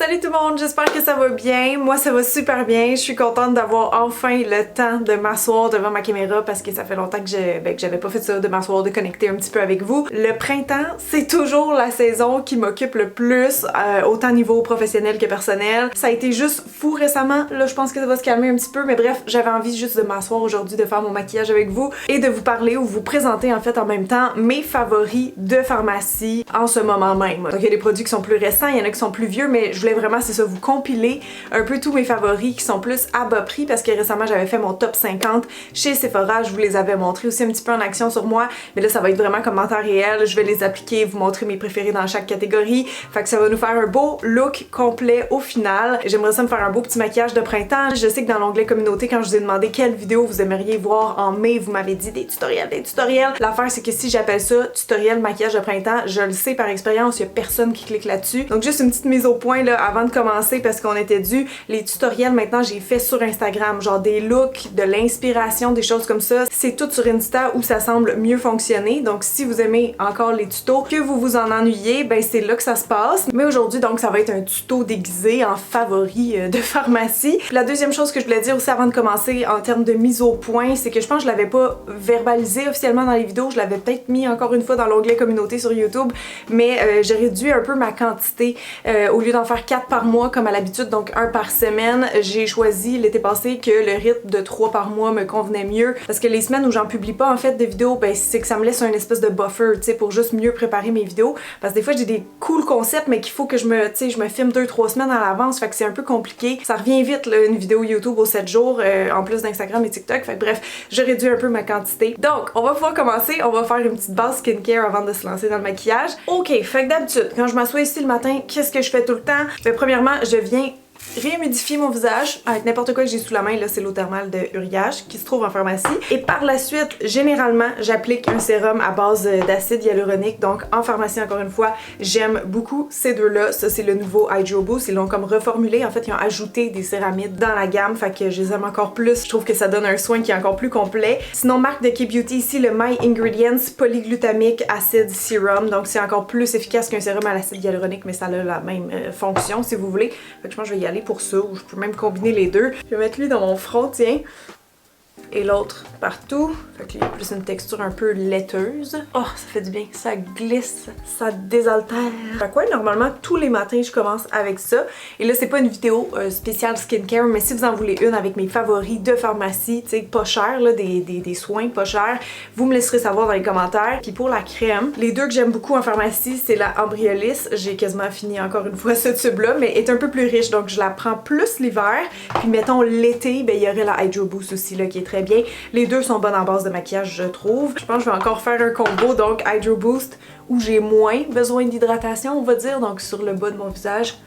Salut tout le monde, j'espère que ça va bien. Moi ça va super bien. Je suis contente d'avoir enfin le temps de m'asseoir devant ma caméra parce que ça fait longtemps que j'avais pas fait ça, de m'asseoir, de connecter un petit peu avec vous. Le printemps, c'est toujours la saison qui m'occupe le plus, autant niveau professionnel que personnel. Ça a été juste fou récemment. Là je pense que ça va se calmer un petit peu, mais bref, j'avais envie juste de m'asseoir aujourd'hui, de faire mon maquillage avec vous et de vous parler ou vous présenter en fait en même temps mes favoris de pharmacie en ce moment même. Donc il y a des produits qui sont plus récents, il y en a qui sont plus vieux, mais je voulais vraiment, c'est ça, vous compiler un peu tous mes favoris qui sont plus à bas prix parce que récemment j'avais fait mon top 50 chez Sephora, je vous les avais montrés aussi un petit peu en action sur moi, mais là ça va être vraiment comme en temps réel, je vais les appliquer, vous montrer mes préférés dans chaque catégorie, fait que ça va nous faire un beau look complet au final. J'aimerais ça me faire un beau petit maquillage de printemps. Je sais que dans l'onglet communauté, quand je vous ai demandé quelle vidéo vous aimeriez voir en mai, vous m'avez dit des tutoriels. L'affaire c'est que si j'appelle ça tutoriel maquillage de printemps, je le sais par expérience, il y a personne qui clique là-dessus. Donc juste une petite mise au point là avant de commencer parce qu'on était dû. Les tutoriels maintenant j'ai fait sur Instagram, genre des looks, de l'inspiration, des choses comme ça. C'est tout sur Insta où ça semble mieux fonctionner. Donc si vous aimez encore les tutos, que vous vous en ennuyez, ben c'est là que ça se passe. Mais aujourd'hui donc ça va être un tuto déguisé en favori de pharmacie. Puis la deuxième chose que je voulais dire aussi avant de commencer en termes de mise au point, c'est que je pense que je l'avais pas verbalisé officiellement dans les vidéos, je l'avais peut-être mis encore une fois dans l'onglet communauté sur YouTube, mais j'ai réduit un peu ma quantité. Au lieu d'en faire 4 par mois comme à l'habitude, donc 1 par semaine, j'ai choisi l'été passé que le rythme de 3 par mois me convenait mieux parce que les semaines où j'en publie pas en fait de vidéos, ben c'est que ça me laisse un espèce de buffer, tu sais, pour juste mieux préparer mes vidéos parce que des fois j'ai des cool concepts mais qu'il faut que je me filme 2-3 semaines à l'avance, fait que c'est un peu compliqué. Ça revient vite là, une vidéo YouTube aux 7 jours en plus d'Instagram et TikTok, fait que bref, je réduis un peu ma quantité. Donc, on va pouvoir commencer, on va faire une petite base skincare avant de se lancer dans le maquillage. Ok, fait que d'habitude, quand je m'assois ici le matin, qu'est-ce que je fais tout le temps? Ben, premièrement, je viens réhumidifier mon visage avec n'importe quoi que j'ai sous la main, là c'est l'eau thermale de Uriage qui se trouve en pharmacie. Et par la suite, généralement, j'applique un sérum à base d'acide hyaluronique. Donc en pharmacie, encore une fois, j'aime beaucoup ces deux-là. Ça c'est le nouveau Hydro Boost. Ils l'ont comme reformulé. En fait, ils ont ajouté des céramides dans la gamme, fait que je les aime encore plus. Je trouve que ça donne un soin qui est encore plus complet. Sinon, marque de K-Beauty ici, le My Ingredients Polyglutamic Acid Serum. Donc c'est encore plus efficace qu'un sérum à l'acide hyaluronique, mais ça a la même fonction si vous voulez. Fait que je pense que je vais y aller pour ça, ou je peux même combiner les deux. Je vais mettre lui dans mon front, tiens, et l'autre partout. Fait qu'il y a plus une texture un peu laiteuse. Oh, ça fait du bien, ça glisse, ça désaltère. Fait quoi, normalement, tous les matins, je commence avec ça. Et là, c'est pas une vidéo spéciale skincare, mais si vous en voulez une avec mes favoris de pharmacie, tu sais, pas cher, là, des soins pas chers, vous me laisserez savoir dans les commentaires. Puis pour la crème, les deux que j'aime beaucoup en pharmacie, c'est la Ambriolis. J'ai quasiment fini encore une fois ce tube-là, mais est un peu plus riche, donc je la prends plus l'hiver. Puis mettons l'été, ben il y aurait la Hydro Boost aussi, là, qui est très bien. Les deux sont bonnes en base de maquillage, je trouve. Je pense que je vais encore faire un combo, donc Hydro Boost, où j'ai moins besoin d'hydratation, on va dire, donc sur le bas de mon visage.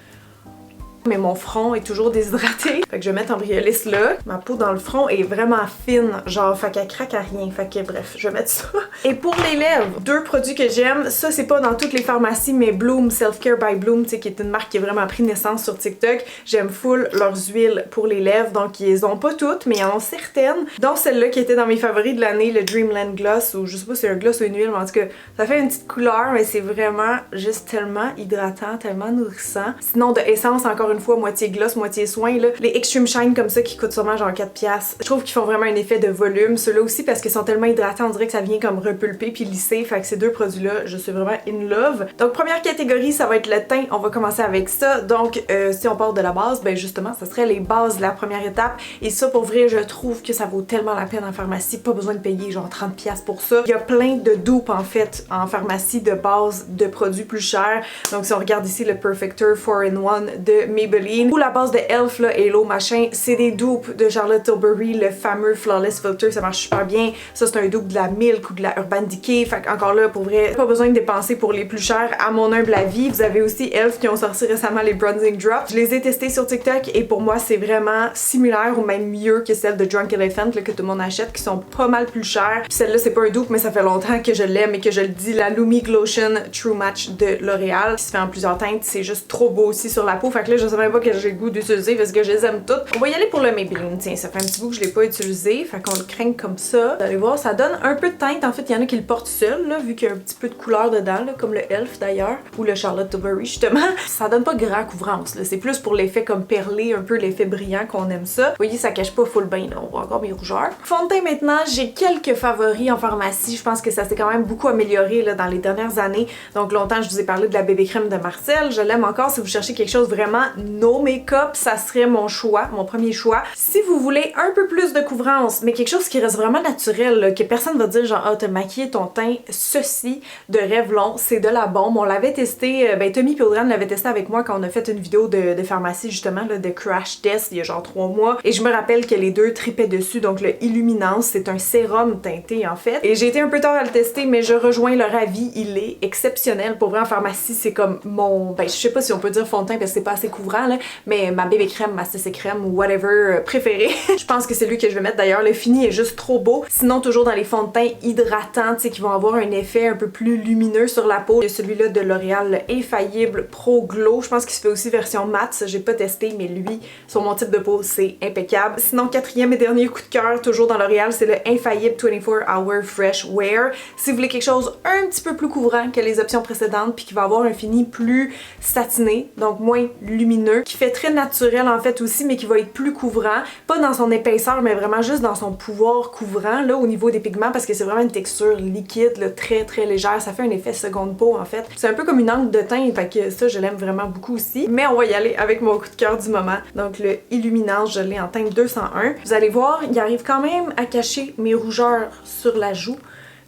Mais mon front est toujours déshydraté. Fait que je vais mettre Ambriolis là. Ma peau dans le front est vraiment fine, genre, fait qu'elle craque à rien. Fait que bref, je vais mettre ça. Et pour les lèvres, deux produits que j'aime. Ça, c'est pas dans toutes les pharmacies, mais Bloom, Self Care by Bloom, tu sais, qui est une marque qui a vraiment pris naissance sur TikTok. J'aime full leurs huiles pour les lèvres. Donc, ils les ont pas toutes, mais ils en ont certaines. Dont celle-là qui était dans mes favoris de l'année, le Dreamland Gloss, ou je sais pas si c'est un gloss ou une huile, mais en tout cas, ça fait une petite couleur, mais c'est vraiment juste tellement hydratant, tellement nourrissant. Sinon, de essence, encore une fois, moitié gloss, moitié soin, là. Les Extreme Shine comme ça qui coûtent sûrement genre 4$. Je trouve qu'ils font vraiment un effet de volume. Ceux-là aussi parce qu'ils sont tellement hydratants, on dirait que ça vient comme repulper puis lisser. Fait que ces deux produits-là, je suis vraiment in love. Donc première catégorie, ça va être le teint. On va commencer avec ça. Donc si on part de la base, ben justement, ça serait les bases de la première étape. Et ça, pour vrai, je trouve que ça vaut tellement la peine en pharmacie. Pas besoin de payer genre 30$ pour ça. Il y a plein de dupes en fait en pharmacie de base de produits plus chers. Donc si on regarde ici le Perfector 4-in-1 de Maybelline, ou la base de Elf, là, Hello machin, c'est des dupes de Charlotte Tilbury, le fameux Flawless Filter, ça marche super bien. Ça c'est un dupe de la Milk ou de la Urban Decay, fait encore là, pour vrai, pas besoin de dépenser pour les plus chers à mon humble avis. Vous avez aussi Elf qui ont sorti récemment les Bronzing Drops. Je les ai testés sur TikTok et pour moi c'est vraiment similaire ou même mieux que celles de Drunk Elephant là, que tout le monde achète, qui sont pas mal plus chères. Puis celle-là c'est pas un dupe, mais ça fait longtemps que je l'aime et que je le dis, la Lumi Glotion True Match de L'Oréal, qui se fait en plusieurs teintes, c'est juste trop beau aussi sur la peau. Fait que là je sais même pas que j'ai le goût d'utiliser parce que je les aime toutes. On va y aller pour le Maybelline, tiens, ça fait un petit bout que je l'ai pas utilisé, fait qu'on le craigne comme ça. Vous allez voir, ça donne un peu de teinte, en fait, il y en a qui le portent seul, là, vu qu'il y a un petit peu de couleur dedans, là, comme le Elf d'ailleurs, ou le Charlotte Tilbury justement. Ça donne pas grand couvrance, là, c'est plus pour l'effet comme perlé, un peu l'effet brillant qu'on aime ça. Vous voyez, ça cache pas full bain, là, on voit encore mes rougeurs. Fond de teint maintenant, j'ai quelques favoris en pharmacie, je pense que ça s'est quand même beaucoup amélioré là, dans les dernières années. Donc longtemps, je vous ai parlé de la bébé crème de Marcel, je l'aime encore. Si vous cherchez quelque chose vraiment no make-up, ça serait mon choix, mon premier choix. Si vous voulez un peu plus de couvrance, mais quelque chose qui reste vraiment naturel, là, que personne va dire genre, ah, t'as maquillé ton teint, ceci de Revlon, c'est de la bombe. On l'avait testé, ben Tommy et Audrey l'avait testé avec moi quand on a fait une vidéo de pharmacie justement, là, de crash test il y a genre 3 mois. Et je me rappelle que les deux tripaient dessus, donc le Illuminance, c'est un sérum teinté en fait. Et j'ai été un peu tard à le tester, mais je rejoins leur avis, il est exceptionnel. Pour vrai, en pharmacie, c'est comme mon, ben je sais pas si on peut dire fond de teint parce que c'est pas assez couvrant là, mais ma bébé crème, ma CC crème ou whatever préférée. Je pense que c'est lui que je vais mettre d'ailleurs, le fini est juste trop beau. Sinon, toujours dans les fonds de teint hydratants, tu sais, qui vont avoir un effet un peu plus lumineux sur la peau. Il y a celui-là de L'Oréal, le Infaillible Pro Glow. Je pense qu'il se fait aussi version mat, ça j'ai pas testé, mais lui, sur mon type de peau, c'est impeccable. Sinon, quatrième et dernier coup de cœur, toujours dans L'Oréal, c'est le Infaillible 24 Hour Fresh Wear. Si vous voulez quelque chose un petit peu plus couvrant que les options précédentes, puis qui va avoir un fini plus satiné, donc moins lumineux, qui fait très naturel en fait aussi, mais qui va être plus couvrant, pas dans son épaisseur, mais vraiment juste dans son pouvoir couvrant, là, au niveau des pigments, parce que c'est vraiment une texture liquide, là, très très légère, ça fait un effet seconde peau en fait. C'est un peu comme une encre de teint, fait que ça, je l'aime vraiment beaucoup aussi. Mais on va y aller avec mon coup de cœur du moment, donc le Illuminance, je l'ai en teinte 201. Vous allez voir, il arrive quand même à cacher mes rougeurs sur la joue,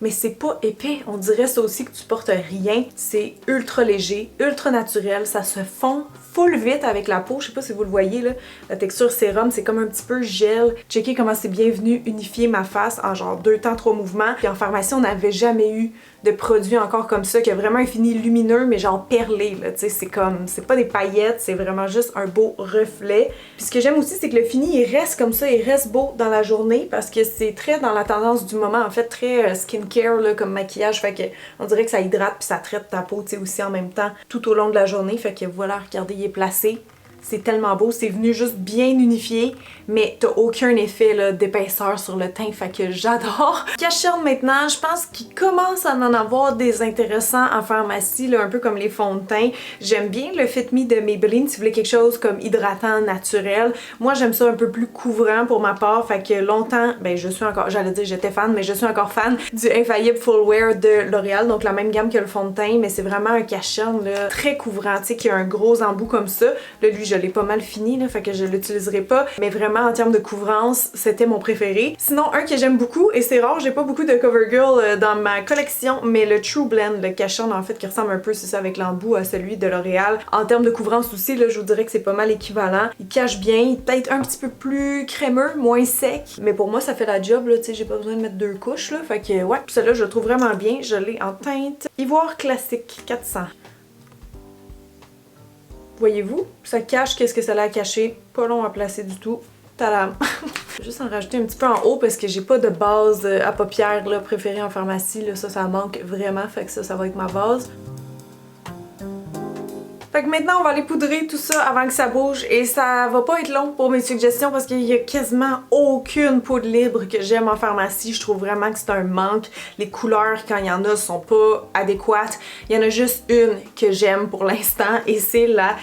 mais c'est pas épais, on dirait ça aussi que tu portes rien. C'est ultra léger, ultra naturel, ça se fond full vite avec la peau, je sais pas si vous le voyez là, la texture sérum c'est comme un petit peu gel. Checkez comment c'est bien venu unifier ma face en genre 2 temps 3 mouvements. Puis en pharmacie on n'avait jamais eu de produit encore comme ça, qui a vraiment un fini lumineux mais genre perlé là, tu sais, c'est comme, c'est pas des paillettes, c'est vraiment juste un beau reflet. Puis ce que j'aime aussi c'est que le fini il reste comme ça, il reste beau dans la journée parce que c'est très dans la tendance du moment en fait, très skincare là comme maquillage, fait que on dirait que ça hydrate puis ça traite ta peau tu sais aussi en même temps tout au long de la journée, fait que voilà, regardez, il est placé. C'est tellement beau, c'est venu juste bien unifié, mais t'as aucun effet d'épaisseur sur le teint, fait que j'adore. Cacherne maintenant, je pense qu'il commence à en avoir des intéressants en pharmacie, là, un peu comme les fonds de teint. J'aime bien le Fit Me de Maybelline, si vous voulez quelque chose comme hydratant, naturel. Moi, j'aime ça un peu plus couvrant pour ma part, fait que longtemps, ben je suis encore, j'allais dire j'étais fan, mais je suis encore fan du Infaillible Full Wear de L'Oréal, donc la même gamme que le fond de teint, mais c'est vraiment un cacherne là, très couvrant, tu sais, qui a un gros embout comme ça. Là, lui, je l'ai pas mal fini, là, fait que je l'utiliserai pas, mais vraiment en termes de couvrance, c'était mon préféré. Sinon, un que j'aime beaucoup, et c'est rare, j'ai pas beaucoup de CoverGirl dans ma collection, mais le True Blend, le cacherne en fait, qui ressemble un peu, c'est ça, avec l'embout à celui de L'Oréal. En termes de couvrance aussi, là, je vous dirais que c'est pas mal équivalent. Il cache bien, il est peut-être un petit peu plus crémeux, moins sec, mais pour moi, ça fait la job, là, tu sais, j'ai pas besoin de mettre 2 couches, là, fait que ouais, celui-là, je le trouve vraiment bien, je l'ai en teinte Ivoire classique 400. Voyez-vous? Ça cache qu'est-ce que ça l'a caché. Pas long à placer du tout. Tadam! Je vais juste en rajouter un petit peu en haut parce que j'ai pas de base à paupières là, préférée en pharmacie. Là, ça manque vraiment. Fait que ça va être ma base. Fait que maintenant, on va aller poudrer tout ça avant que ça bouge et ça va pas être long pour mes suggestions parce qu'il y a quasiment aucune poudre libre que j'aime en pharmacie. Je trouve vraiment que c'est un manque. Les couleurs, quand il y en a, sont pas adéquates. Il y en a juste une que j'aime pour l'instant et c'est la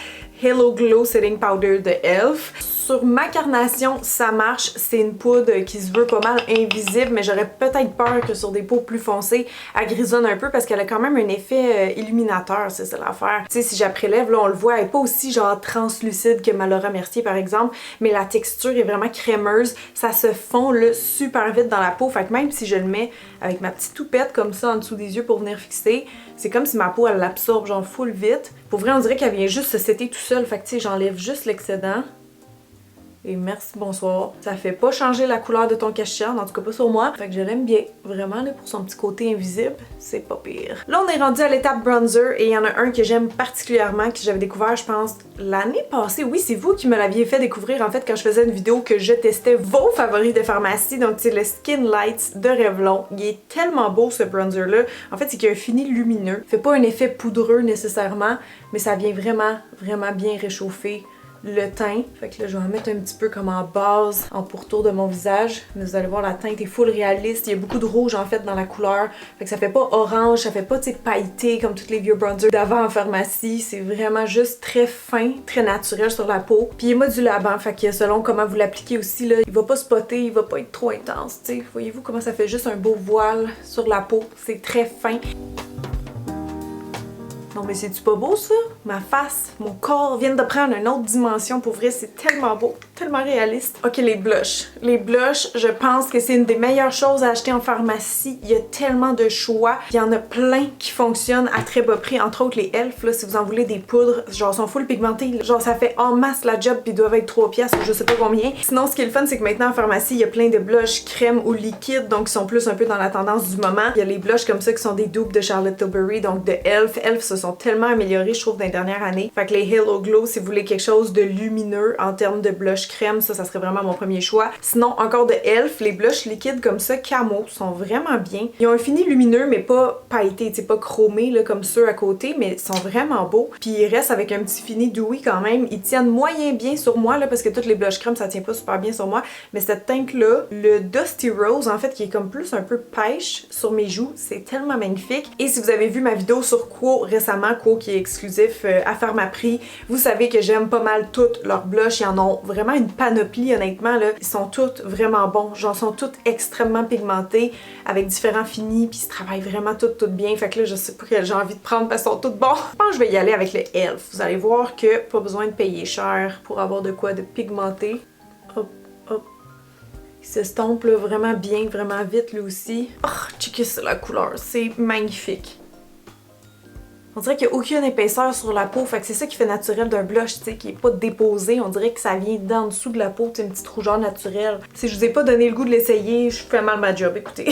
Halo Glow Setting Powder de Elf. Sur ma carnation, ça marche. C'est une poudre qui se veut pas mal invisible, mais j'aurais peut-être peur que sur des peaux plus foncées, elle grisonne un peu parce qu'elle a quand même un effet illuminateur, c'est ça l'affaire. Tu sais, si je la prélève, là, on le voit, elle est pas aussi genre translucide que ma Laura Mercier par exemple, mais la texture est vraiment crémeuse. Ça se fond là, super vite dans la peau, fait que même si je le mets avec ma petite toupette comme ça en dessous des yeux pour venir fixer, c'est comme si ma peau elle l'absorbe genre full vite. Pour vrai, on dirait qu'elle vient juste se setter tout seul, fait que tu sais, j'enlève juste l'excédent. Et merci, bonsoir. Ça fait pas changer la couleur de ton cache-cerne, en tout cas pas sur moi. Fait que je l'aime bien. Vraiment, là, pour son petit côté invisible, c'est pas pire. Là, on est rendu à l'étape bronzer et il y en a un que j'aime particulièrement, que j'avais découvert, je pense, l'année passée. Oui, c'est vous qui me l'aviez fait découvrir, en fait, quand je faisais une vidéo que je testais vos favoris de pharmacie. Donc, c'est le Skin Lights de Revlon. Il est tellement beau, ce bronzer-là. En fait, c'est qu'il a un fini lumineux. Il fait pas un effet poudreux nécessairement, mais ça vient vraiment, vraiment bien réchauffer le teint. Fait que là, je vais en mettre un petit peu comme en base, en pourtour de mon visage. Mais vous allez voir, la teinte est full réaliste. Il y a beaucoup de rouge en fait dans la couleur. Fait que ça fait pas orange, ça fait pas, tu sais, pailleté comme tous les vieux bronzers d'avant en pharmacie. C'est vraiment juste très fin, très naturel sur la peau. Puis il est modulable, hein, fait que selon comment vous l'appliquez aussi, là, il va pas spotter, il va pas être trop intense, tu sais. Voyez-vous comment ça fait juste un beau voile sur la peau. C'est très fin. Non mais c'est-tu pas beau ça? Ma face, mon corps viennent de prendre une autre dimension. Pour vrai, c'est tellement beau, tellement réaliste. Ok, les blushs. Les blushs, je pense que c'est une des meilleures choses à acheter en pharmacie. Il y a tellement de choix. Il y en a plein qui fonctionnent à très bas prix. Entre autres, les Elf, là, si vous en voulez des poudres, genre sont full pigmentées. Genre ça fait en masse la job puis ils doivent être 3 piastres ou je sais pas combien. Sinon, ce qui est le fun, c'est que maintenant en pharmacie, il y a plein de blushs crème ou liquide, donc qui sont plus un peu dans la tendance du moment. Il y a les blushs comme ça qui sont des dupes de Charlotte Tilbury, donc de Elf. Elf, ce sont tellement améliorés, je trouve, dans les dernières années. Fait que les Halo Glow, si vous voulez quelque chose de lumineux en termes de blush crème, ça serait vraiment mon premier choix. Sinon, encore de Elf, les blushs liquides comme ça, camo, sont vraiment bien. Ils ont un fini lumineux, mais pas pailleté, c'est pas chromé là, comme ceux à côté, mais ils sont vraiment beaux. Puis ils restent avec un petit fini dewy quand même. Ils tiennent moyen bien sur moi, là, parce que toutes les blush crème, ça tient pas super bien sur moi. Mais cette teinte-là, le Dusty Rose, en fait, qui est comme plus un peu pêche sur mes joues, c'est tellement magnifique. Et si vous avez vu ma vidéo sur Quo récemment, Quo qui est exclusif à Pharmaprix, vous savez que j'aime pas mal toutes leurs blushs. Ils en ont vraiment une panoplie, honnêtement, là. Ils sont toutes vraiment bons. Genre, sont toutes extrêmement pigmentées, avec différents finis, puis ils se travaillent vraiment toutes bien. Fait que là, je sais pas quel j'ai envie de prendre parce qu'ils sont toutes bons. Je pense que je vais y aller avec le Elf. Vous allez voir que pas besoin de payer cher pour avoir de quoi de pigmenté. Hop, hop. Il s'estompe là vraiment bien, vraiment vite lui aussi. Oh, checkez ça la couleur, c'est magnifique. On dirait qu'il n'y a aucune épaisseur sur la peau, fait que c'est ça qui fait naturel d'un blush, tu sais, qui est pas déposé. On dirait que ça vient d'en dessous de la peau, tu sais, une petite rougeur naturelle. Si je vous ai pas donné le goût de l'essayer, je fais mal ma job, écoutez.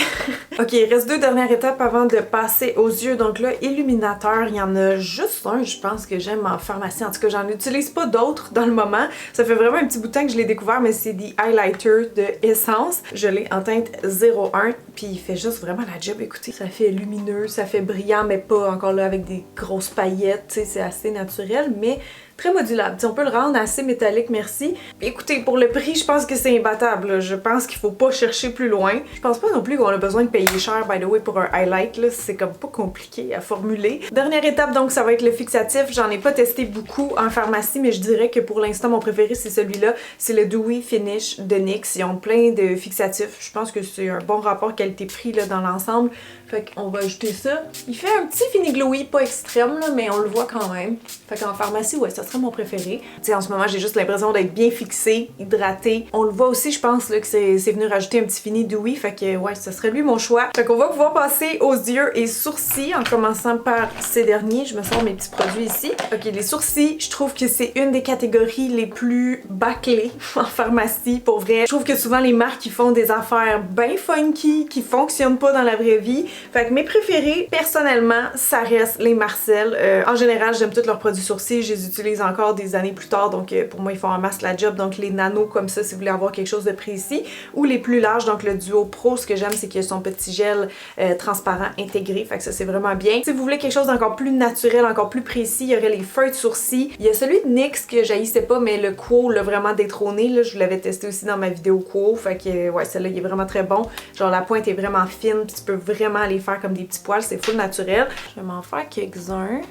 Ok, il reste 2 dernières étapes avant de passer aux yeux. Donc là, illuminateur, il y en a juste un, je pense, que j'aime en pharmacie. En tout cas, j'en utilise pas d'autres dans le moment. Ça fait vraiment un petit bout de temps que je l'ai découvert, mais c'est des highlighters de Essence. Je l'ai en teinte 01, puis il fait juste vraiment la job, écoutez. Ça fait lumineux, ça fait brillant, mais pas encore là avec des grosses paillettes, tu sais, c'est assez naturel, mais très modulable. T'sais, on peut le rendre assez métallique, merci. Écoutez, pour le prix, je pense que c'est imbattable, là. Je pense qu'il faut pas chercher plus loin. Je pense pas non plus qu'on a besoin de payer cher, by the way, pour un highlight, là. C'est comme pas compliqué à formuler. Dernière étape, donc, ça va être le fixatif. J'en ai pas testé beaucoup en pharmacie, mais je dirais que pour l'instant, mon préféré, c'est celui-là. C'est le Dewy Finish de NYX. Ils ont plein de fixatifs. Je pense que c'est un bon rapport qualité-prix, là, dans l'ensemble. Fait qu'on va ajouter ça. Il fait un petit fini glowy, pas extrême, là, mais on le voit quand même. Fait qu'en pharmacie, ouais, ça serait mon préféré. Tu sais, en ce moment, j'ai juste l'impression d'être bien fixée, hydratée. On le voit aussi, je pense, là, que c'est venu rajouter un petit fini dewy. Fait que, ouais, ça serait lui mon choix. Fait qu'on va pouvoir passer aux yeux et sourcils en commençant par ces derniers. Je me sors mes petits produits ici. Ok, les sourcils, je trouve que c'est une des catégories les plus bâclées en pharmacie, pour vrai. Je trouve que souvent, les marques, ils font des affaires bien funky, qui fonctionnent pas dans la vraie vie. Fait que mes préférés, personnellement, ça reste les Marcel. En général, j'aime tous leurs produits sourcils. Je les utilise encore des années plus tard, donc pour moi, ils font en masse la job. Donc les nanos comme ça, si vous voulez avoir quelque chose de précis. Ou les plus larges, donc le Duo Pro, ce que j'aime, c'est qu'il y a son petit gel transparent intégré. Fait que ça, c'est vraiment bien. Si vous voulez quelque chose d'encore plus naturel, encore plus précis, il y aurait les feuilles de sourcils. Il y a celui de NYX que j'haïssais pas, mais le Quo l'a vraiment détrôné. Là, je vous l'avais testé aussi dans ma vidéo Quo. Fait que, ouais, celui-là, il est vraiment très bon. Genre, la pointe est vraiment fine, puis tu peux vraiment les faire comme des petits poils, c'est full naturel. Je vais m'en faire quelques-uns.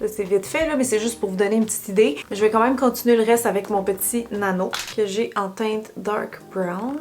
Là, c'est vite fait, là, mais c'est juste pour vous donner une petite idée. Je vais quand même continuer le reste avec mon petit nano que j'ai en teinte dark brown.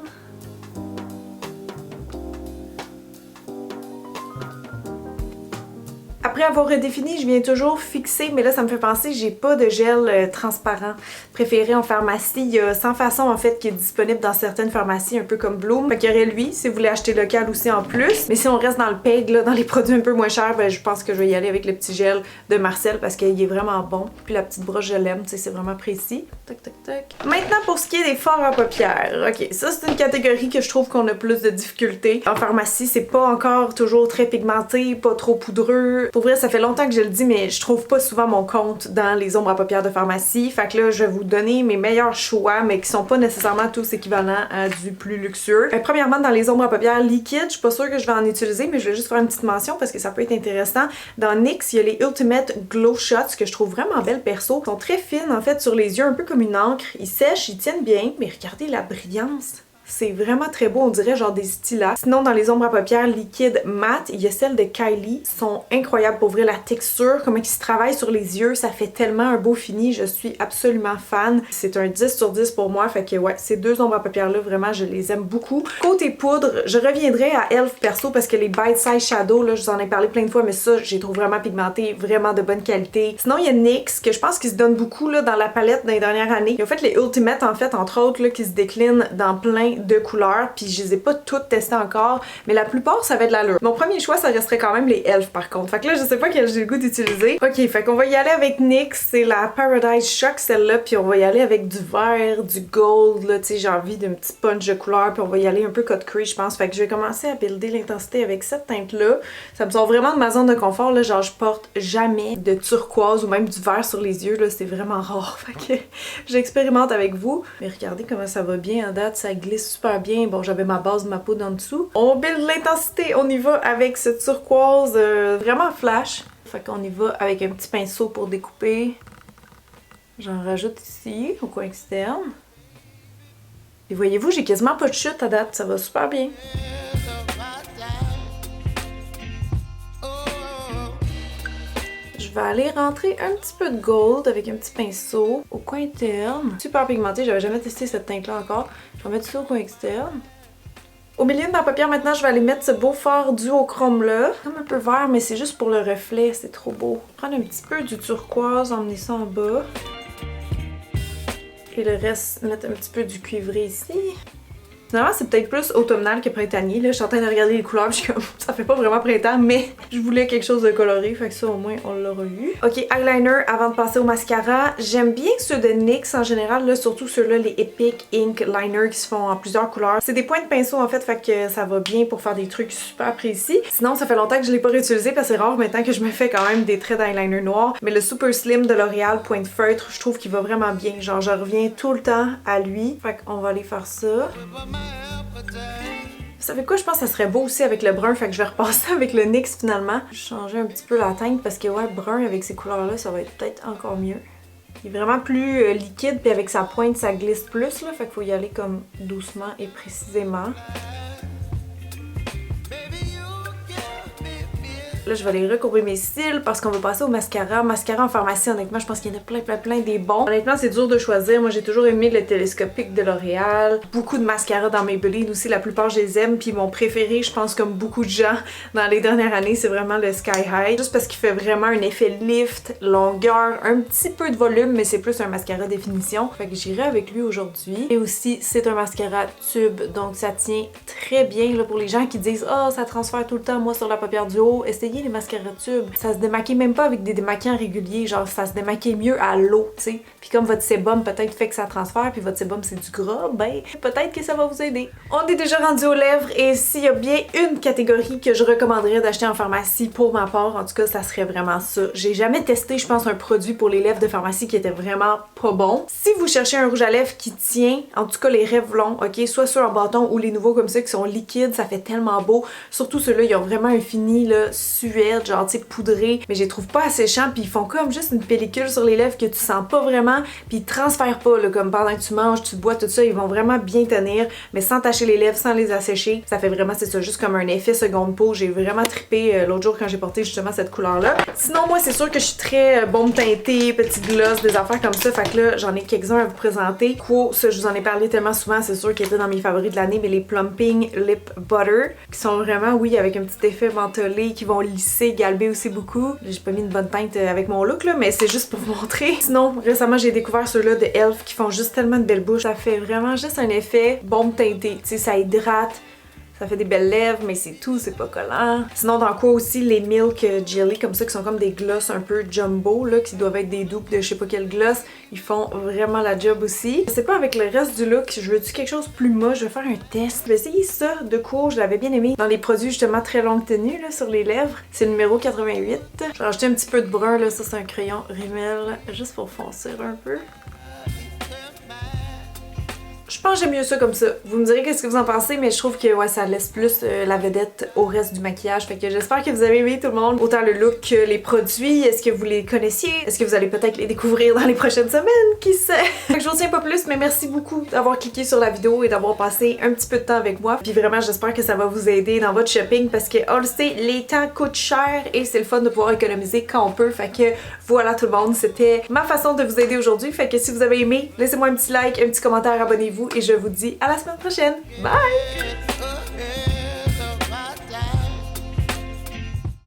Après avoir redéfini, je viens toujours fixer, mais là ça me fait penser, j'ai pas de gel transparent préféré en pharmacie. Il y a 100 façons en fait qui est disponible dans certaines pharmacies, un peu comme Bloom. Fait qu'il y aurait lui, si vous voulez acheter local aussi en plus. Mais si on reste dans le PEG, là, dans les produits un peu moins chers, ben, je pense que je vais y aller avec le petit gel de Marcel parce qu'il est vraiment bon. Puis la petite broche, je l'aime, tu sais, c'est vraiment précis. Tac, tac, tac. Maintenant pour ce qui est des fards à paupières. Ok, ça c'est une catégorie que je trouve qu'on a plus de difficultés. En pharmacie, c'est pas encore toujours très pigmenté, pas trop poudreux. luxueux. Pour vrai, ça fait longtemps que je le dis, mais je trouve pas souvent mon compte dans les ombres à paupières de pharmacie. Fait que là, je vais vous donner mes meilleurs choix, mais qui sont pas nécessairement tous équivalents à du plus luxueux. Premièrement, dans les ombres à paupières liquides, je suis pas sûre que je vais en utiliser, mais je vais juste faire une petite mention parce que ça peut être intéressant. Dans NYX, il y a les Ultimate Glow Shots que je trouve vraiment belles perso. Ils sont très fines en fait sur les yeux, un peu comme une encre. Ils sèchent, ils tiennent bien, mais regardez la brillance. C'est vraiment très beau, on dirait genre des stylas. Sinon, dans les ombres à paupières liquides mat, il y a celles de Kylie. Ils sont incroyables pour vrai, la texture, comment ils se travaillent sur les yeux, ça fait tellement un beau fini. Je suis absolument fan. C'est un 10 sur 10 pour moi, fait que ouais, ces deux ombres à paupières-là, vraiment, je les aime beaucoup. Côté poudre, je reviendrai à e.l.f. perso parce que les Bite Size Shadow, là, je vous en ai parlé plein de fois, mais ça, je les trouve vraiment pigmentés, vraiment de bonne qualité. Sinon, il y a NYX, que je pense qu'ils se donnent beaucoup là, dans la palette dans les dernières années. Ils ont fait les Ultimate, en fait, entre autres, là, qui se déclinent dans plein de couleurs, puis je les ai pas toutes testées encore, mais la plupart ça avait de l'allure. Mon premier choix ça resterait quand même les e.l.f. par contre. Fait que là je sais pas quel j'ai le goût d'utiliser. Ok, fait qu'on va y aller avec NYX, c'est la Paradise Shock celle-là, puis on va y aller avec du vert, du gold, là, tu sais, j'ai envie d'un petit punch de couleur, puis on va y aller un peu cut crease je pense. Fait que je vais commencer à builder l'intensité avec cette teinte-là. Ça me sort vraiment de ma zone de confort, là, genre je porte jamais de turquoise ou même du vert sur les yeux, là, c'est vraiment rare. Fait que j'expérimente avec vous. Mais regardez comment ça va bien en date, ça glisse super bien. Bon, j'avais ma base de ma poudre en dessous. On build l'intensité, on y va avec ce turquoise vraiment flash. Fait qu'on y va avec un petit pinceau pour découper. J'en rajoute ici, au coin externe. Et voyez-vous, j'ai quasiment pas de chute à date, ça va super bien. Je vais aller rentrer un petit peu de gold avec un petit pinceau au coin interne. Super pigmenté, j'avais jamais testé cette teinte-là encore. Je vais mettre ça au coin externe. Au milieu de ma paupière, maintenant, je vais aller mettre ce beau fard duochrome-là. Comme un peu vert, mais c'est juste pour le reflet, c'est trop beau. Prendre un petit peu du turquoise, emmener ça en bas. Et le reste, mettre un petit peu du cuivré ici. Finalement, c'est peut-être plus automnal que printanier. Là, je suis en train de regarder les couleurs, je suis comme, ça fait pas vraiment printemps, mais je voulais quelque chose de coloré, fait que ça, au moins, on l'aura eu. Ok, eyeliner, avant de passer au mascara. J'aime bien ceux de NYX en général, là, surtout ceux-là, les Epic Ink Liner qui se font en plusieurs couleurs. C'est des points de pinceau, en fait que ça va bien pour faire des trucs super précis. Sinon, ça fait longtemps que je l'ai pas réutilisé, parce que c'est rare maintenant que je me fais quand même des traits d'eyeliner noir. Mais le Super Slim de L'Oréal Point de Feutre, je trouve qu'il va vraiment bien. Genre, je reviens tout le temps à lui. Fait qu'on va aller faire ça. Vous savez quoi, je pense que ça serait beau aussi avec le brun, fait que je vais repasser avec le NYX finalement. Je vais changer un petit peu la teinte parce que ouais, brun avec ces couleurs-là, ça va être peut-être encore mieux. Il est vraiment plus liquide, puis avec sa pointe, ça glisse plus, là, fait qu'il faut y aller comme doucement et précisément. Là, je vais aller recourber mes cils parce qu'on va passer au mascara. Mascara en pharmacie, honnêtement, je pense qu'il y en a plein des bons. Honnêtement, c'est dur de choisir. Moi, j'ai toujours aimé le télescopique de L'Oréal. Beaucoup de mascara dans Maybelline aussi, la plupart, je les aime. Puis mon préféré, je pense comme beaucoup de gens dans les dernières années, c'est vraiment le Sky High. Juste parce qu'il fait vraiment un effet lift, longueur, un petit peu de volume, mais c'est plus un mascara définition. Fait que j'irai avec lui aujourd'hui. Et aussi, c'est un mascara tube, donc ça tient très bien là, pour les gens qui disent « Ah, ça transfère tout le temps, moi, sur la paupière du haut. » Essayez les mascaras tubes. Ça se démaquille même pas avec des démaquillants réguliers, genre ça se démaquille mieux à l'eau, tu sais. Puis comme votre sébum peut-être fait que ça transfère, puis votre sébum c'est du gras, ben peut-être que ça va vous aider. On est déjà rendu aux lèvres et s'il y a bien une catégorie que je recommanderais d'acheter en pharmacie pour ma part, en tout cas ça serait vraiment ça. J'ai jamais testé, je pense, un produit pour les lèvres de pharmacie qui était vraiment pas bon. Si vous cherchez un rouge à lèvres qui tient, en tout cas les Revlon, ok, soit ceux en bâton ou les nouveaux comme ça qui sont liquides, ça fait tellement beau. Surtout ceux-là, ils ont vraiment un fini là suède, genre tu sais poudré, mais je les trouve pas asséchants, puis ils font comme juste une pellicule sur les lèvres que tu sens pas vraiment, puis ils transfèrent pas là, comme pendant que tu manges, tu bois, tout ça, ils vont vraiment bien tenir, mais sans tacher les lèvres, sans les assécher. Ça fait vraiment, c'est ça, juste comme un effet seconde peau. J'ai vraiment trippé l'autre jour quand j'ai porté justement cette couleur-là. Sinon, moi, c'est sûr que je suis très baume teinté, petit gloss, des affaires comme ça, fait que là, j'en ai quelques-uns à vous présenter. Quo, ça, je vous en ai parlé tellement souvent, c'est sûr qu'ils étaient dans mes favoris de l'année, mais les Plumping Lip Butter, qui sont vraiment, oui, avec un petit effet mentholé, qui vont lisser, galber aussi beaucoup. J'ai pas mis une bonne teinte avec mon look là, mais c'est juste pour vous montrer. Sinon, récemment j'ai découvert ceux-là de e.l.f. qui font juste tellement de belles bouches. Ça fait vraiment juste un effet baume teinté. Tu sais, ça hydrate, Ça fait des belles lèvres, mais c'est tout, c'est pas collant. Sinon, dans quoi aussi, les Milk Jelly, comme ça, qui sont comme des gloss un peu jumbo, là, qui doivent être des dupes de je sais pas quel gloss, ils font vraiment la job aussi. Je sais pas, avec le reste du look, je veux-tu quelque chose de plus moche, je vais faire un test. Je vais essayer ça de court, je l'avais bien aimé. Dans les produits, justement, très longue tenue, là, sur les lèvres. C'est le numéro 88. J'ai rajouté un petit peu de brun, là, ça c'est un crayon Rimmel, juste pour foncer un peu. Je pense que j'aime mieux ça comme ça. Vous me direz qu'est-ce que vous en pensez, mais je trouve que ouais, ça laisse plus la vedette au reste du maquillage. Fait que j'espère que vous avez aimé tout le monde. Autant le look que les produits. Est-ce que vous les connaissiez? Est-ce que vous allez peut-être les découvrir dans les prochaines semaines? Qui sait? Fait que je vous retiens pas plus, mais merci beaucoup d'avoir cliqué sur la vidéo et d'avoir passé un petit peu de temps avec moi. Puis vraiment, j'espère que ça va vous aider dans votre shopping parce que, on le sait, les temps coûtent cher et c'est le fun de pouvoir économiser quand on peut. Fait que voilà tout le monde, c'était ma façon de vous aider aujourd'hui. Fait que si vous avez aimé, laissez-moi un petit like, un petit commentaire, abonnez-vous et je vous dis à la semaine prochaine. Bye!